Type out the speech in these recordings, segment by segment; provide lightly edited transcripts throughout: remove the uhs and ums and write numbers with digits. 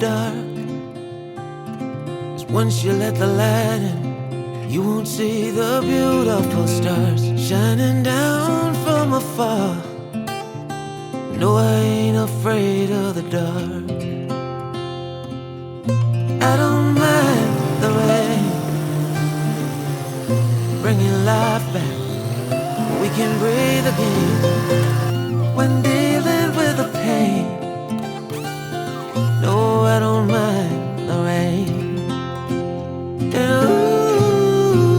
dark. 'Cause once you let the light in, you won't see the beautiful stars shining down from afar. No, I ain't afraid of the dark. I don't mind the rain, bringing life back. We can breathe again when dealing with the pain. No, I don't mind the rain. And ooh,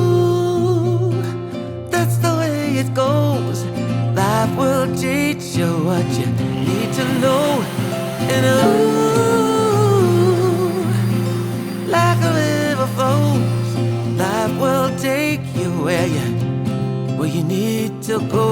that's the way it goes. Life will teach you what you need to know. And ooh, like a river flows, life will take you where you need to go.